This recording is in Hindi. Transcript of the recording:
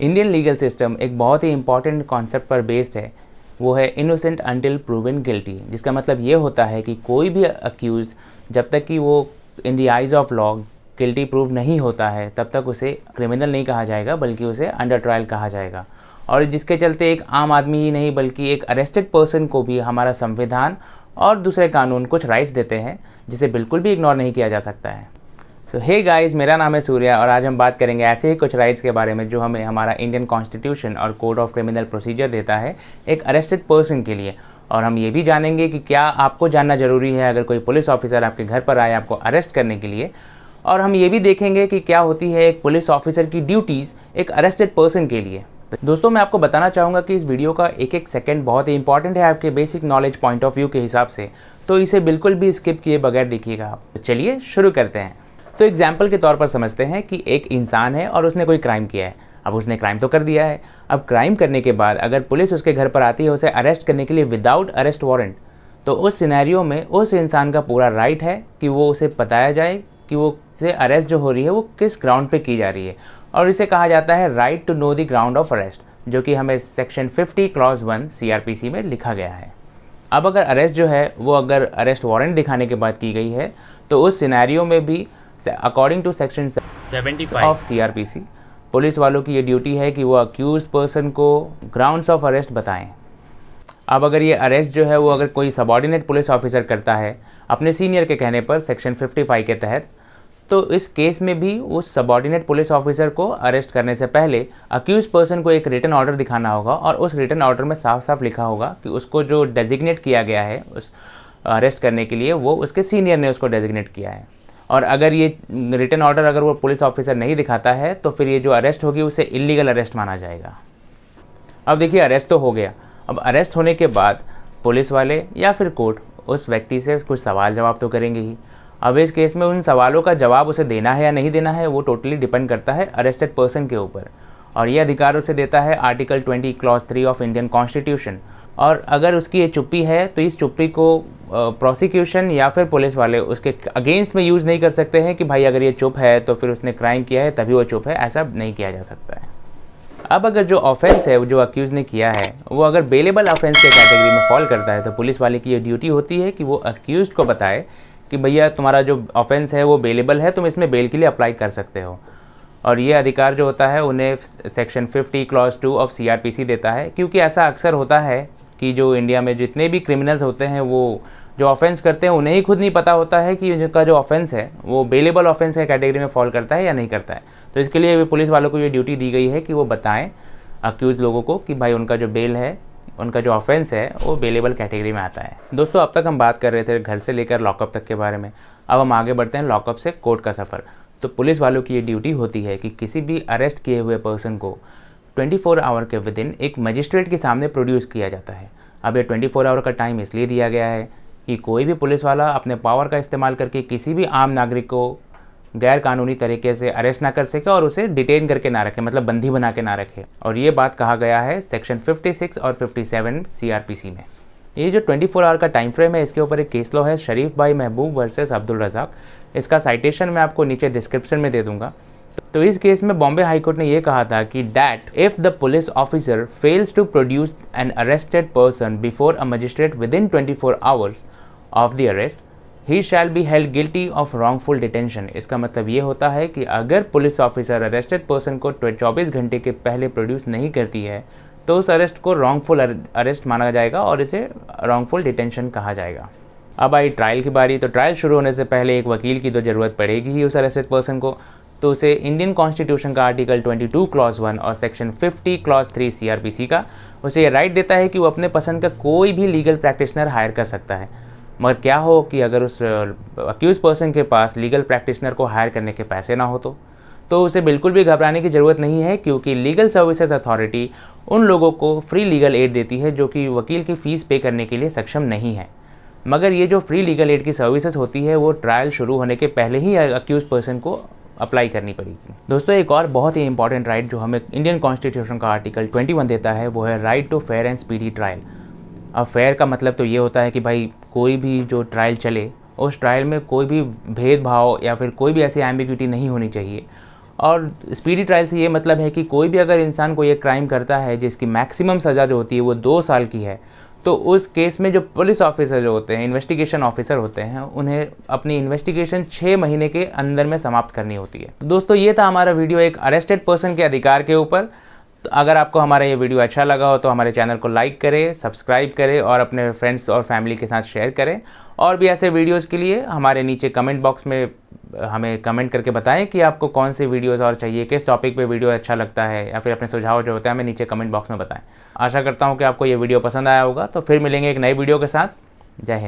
इंडियन लीगल सिस्टम एक बहुत ही इंपॉर्टेंट कॉन्सेप्ट पर बेस्ड है, वो है इनोसेंट अंटिल प्रूवन गिल्टी, जिसका मतलब ये होता है कि कोई भी अक्यूज जब तक कि वो in the eyes of law guilty prove नहीं होता है तब तक उसे क्रिमिनल नहीं कहा जाएगा, बल्कि उसे अंडर ट्रायल कहा जाएगा। और जिसके चलते एक आम आदमी ही नहीं बल्कि एक अरेस्टेड पर्सन को भी हमारा संविधान और दूसरे कानून कुछ राइट्स देते हैं जिसे बिल्कुल भी इग्नोर नहीं किया जा सकता है। सो हे गाइस, मेरा नाम है सूर्या और आज हम बात करेंगे ऐसे ही कुछ राइट्स के बारे में जो हमें हमारा इंडियन कॉन्स्टिट्यूशन और कोड ऑफ क्रिमिनल प्रोसीजर देता है एक अरेस्टेड पर्सन के लिए। और हम ये भी जानेंगे कि क्या आपको जानना ज़रूरी है अगर कोई पुलिस ऑफिसर आपके घर पर आए आपको अरेस्ट करने के लिए। और हम ये भी देखेंगे कि क्या होती है एक पुलिस ऑफिसर की ड्यूटीज़ एक अरेस्टेड पर्सन के लिए। दोस्तों, मैं आपको बताना चाहूँगा कि इस वीडियो का एक एक सेकंड बहुत ही इंपॉर्टेंट है आपके basic knowledge point of view के हिसाब से, तो इसे बिल्कुल भी स्किप किए बगैर देखिएगा आप। तो चलिए शुरू करते हैं। तो एग्जाम्पल के तौर पर समझते हैं कि एक इंसान है और उसने कोई क्राइम किया है। अब उसने क्राइम तो कर दिया है, अब क्राइम करने के बाद अगर पुलिस उसके घर पर आती है उसे अरेस्ट करने के लिए विदाउट अरेस्ट वारंट, तो उस सिनेरियो में उस इंसान का पूरा राइट है कि वो उसे बताया जाए कि वो से अरेस्ट जो हो रही है वो किस ग्राउंड पे की जा रही है। और इसे कहा जाता है right to know the ground of arrest, जो कि हमें सेक्शन 50 क्लॉज 1 CRPC में लिखा गया है। अब अगर अरेस्ट जो है वो अगर अरेस्ट वारंट दिखाने के बाद की गई है तो उस सिनेरियो में भी according to section 75 of CRPC police वालों की ये ड्यूटी है कि वो अक्यूज पर्सन को ग्राउंड्स ऑफ अरेस्ट बताएं। अब अगर ये अरेस्ट जो है वो अगर कोई सबॉर्डिनेट पुलिस ऑफिसर करता है अपने सीनियर के कहने पर सेक्शन 55 के तहत, तो इस केस में भी उस सबॉर्डिनेट पुलिस ऑफिसर को अरेस्ट करने से पहले अक्यूज पर्सन को एक रिटन ऑर्डर दिखाना होगा और उस रिटन ऑर्डर में साफ साफ लिखा होगा कि उसको जो डेजिग्नेट किया गया है उस अरेस्ट करने के लिए वो उसके सीनियर ने उसको डेजिग्नेट किया है। और अगर ये रिटन ऑर्डर अगर वो पुलिस ऑफिसर नहीं दिखाता है तो फिर ये जो अरेस्ट होगी उसे इलीगल अरेस्ट माना जाएगा। अब देखिए, अरेस्ट तो हो गया। अब अरेस्ट होने के बाद पुलिस वाले या फिर कोर्ट उस व्यक्ति से कुछ सवाल जवाब तो करेंगे ही। अब इस केस में उन सवालों का जवाब उसे देना है या नहीं देना है वो टोटली डिपेंड करता है अरेस्टेड पर्सन के ऊपर, और ये अधिकार उसे देता है article 20 clause 3 of Indian constitution. और अगर उसकी ये चुप्पी है तो इस चुप्पी को प्रोसिक्यूशन या फिर पुलिस वाले उसके अगेंस्ट में यूज़ नहीं कर सकते हैं कि भाई अगर ये चुप है तो फिर उसने क्राइम किया है तभी वो चुप है, ऐसा नहीं किया जा सकता है। अब अगर जो ऑफेंस है जो अक्यूज़ ने किया है वो अगर बेलेबल ऑफेंस के कैटेगरी में फॉल करता है तो पुलिस वाले की ये ड्यूटी होती है कि वो अक्यूज़ को बताए कि भैया तुम्हारा जो ऑफेंस है वो बेलेबल है, तुम इसमें बेल के लिए अप्लाई कर सकते हो। और ये अधिकार जो होता है उन्हें सेक्शन 50 क्लॉज 2 ऑफ CRPC देता है, क्योंकि ऐसा अक्सर होता है कि जो इंडिया में जितने भी क्रिमिनल्स होते हैं वो जो ऑफेंस करते हैं उन्हें ही खुद नहीं पता होता है कि उनका जो ऑफेंस है वो बेलेबल ऑफेंस के कैटेगरी में फॉल करता है या नहीं करता है। तो इसके लिए पुलिस वालों को ये ड्यूटी दी गई है कि वो बताएं अक्यूज़ लोगों को कि भाई उनका जो बेल है, उनका जो ऑफेंस है वो बेलेबल कैटेगरी में आता है। दोस्तों, अब तक हम बात कर रहे थे घर से लेकर लॉकअप तक के बारे में। अब हम आगे बढ़ते हैं लॉकअप से कोर्ट का सफ़र। तो पुलिस वालों की ये ड्यूटी होती है कि किसी भी अरेस्ट किए हुए पर्सन को 24 आवर के विद इन एक मजिस्ट्रेट के सामने प्रोड्यूस किया जाता है। अब ये 24 आवर का टाइम इसलिए दिया गया है कि कोई भी पुलिस वाला अपने पावर का इस्तेमाल करके किसी भी आम नागरिक को गैर कानूनी तरीके से अरेस्ट ना कर सके और उसे डिटेन करके ना रखे, मतलब बंदी बना के ना रखे। और ये बात कहा गया है सेक्शन 56 और 57 CRPC में। ये जो 24 आवर का टाइम फ्रेम है इसके ऊपर एक केस लॉ है, शरीफ भाई महबूब वर्सेस अब्दुल रज़ाक। इसका साइटेशन मैं आपको नीचे डिस्क्रिप्शन में दे दूंगा। तो इस केस में बॉम्बे हाई कोर्ट ने यह कहा था कि that if the police officer fails to produce an arrested person before a magistrate within 24 hours of the arrest he shall be held guilty of wrongful detention. इसका मतलब ये होता है कि अगर पुलिस ऑफिसर अरेस्टेड पर्सन को 24 घंटे के पहले प्रोड्यूस नहीं करती है तो उस अरेस्ट को रॉन्गफुल अरेस्ट माना जाएगा और इसे रॉन्गफुल डिटेंशन कहा जाएगा। अब आई ट्रायल की बारी। तो ट्रायल शुरू होने से पहले एक वकील की तो ज़रूरत पड़ेगी ही उस अरेस्टेड पर्सन को, तो उसे इंडियन कॉन्स्टिट्यूशन का आर्टिकल 22 क्लॉज 1 और सेक्शन 50 क्लॉज 3 CRPC का उसे ये राइट देता है कि वो अपने पसंद का कोई भी लीगल प्रैक्टिशनर हायर कर सकता है। मगर क्या हो कि अगर उस अक्यूज़ पर्सन के पास लीगल प्रैक्टिशनर को हायर करने के पैसे ना हो तो उसे बिल्कुल भी घबराने की ज़रूरत नहीं है, क्योंकि लीगल सर्विसेज अथॉरिटी उन लोगों को फ्री लीगल एड देती है जो कि वकील की फ़ीस पे करने के लिए सक्षम नहीं है। मगर ये जो फ्री लीगल एड की सर्विसेज होती है वो ट्रायल शुरू होने के पहले ही अक्यूज़ पर्सन को अप्लाई करनी पड़ेगी। दोस्तों, एक और बहुत ही इंपॉर्टेंट राइट जो हमें इंडियन कॉन्स्टिट्यूशन का आर्टिकल 21 देता है वो है right to fair and speedy trial. अब फेयर का मतलब तो ये होता है कि भाई कोई भी जो ट्रायल चले उस ट्रायल में कोई भी भेदभाव या फिर कोई भी ऐसी एम्बिग्यूटी नहीं होनी चाहिए। और स्पीडी ट्रायल से ये मतलब है कि कोई भी अगर इंसान को ये क्राइम करता है जिसकी मैक्सिमम सज़ा जो होती है वो 2 साल की है, तो उस केस में जो पुलिस ऑफिसर जो होते हैं, इन्वेस्टिगेशन ऑफिसर होते हैं, उन्हें अपनी इन्वेस्टिगेशन 6 महीने के अंदर में समाप्त करनी होती है। तो दोस्तों ये था हमारा वीडियो एक अरेस्टेड पर्सन के अधिकार के ऊपर। तो अगर आपको हमारा ये वीडियो अच्छा लगा हो तो हमारे चैनल को लाइक करें, सब्सक्राइब करें और अपने फ्रेंड्स और फैमिली के साथ शेयर करें। और भी ऐसे वीडियोज़ के लिए हमारे नीचे कमेंट बॉक्स में हमें कमेंट करके बताएं कि आपको कौन से वीडियोज़ और चाहिए, किस टॉपिक पे वीडियो अच्छा लगता है, या फिर अपने सुझाव जो होते हैं हमें नीचे कमेंट बॉक्स में बताएं। आशा करता हूँ कि आपको ये वीडियो पसंद आया होगा। तो फिर मिलेंगे एक नई वीडियो के साथ। जय हिंद।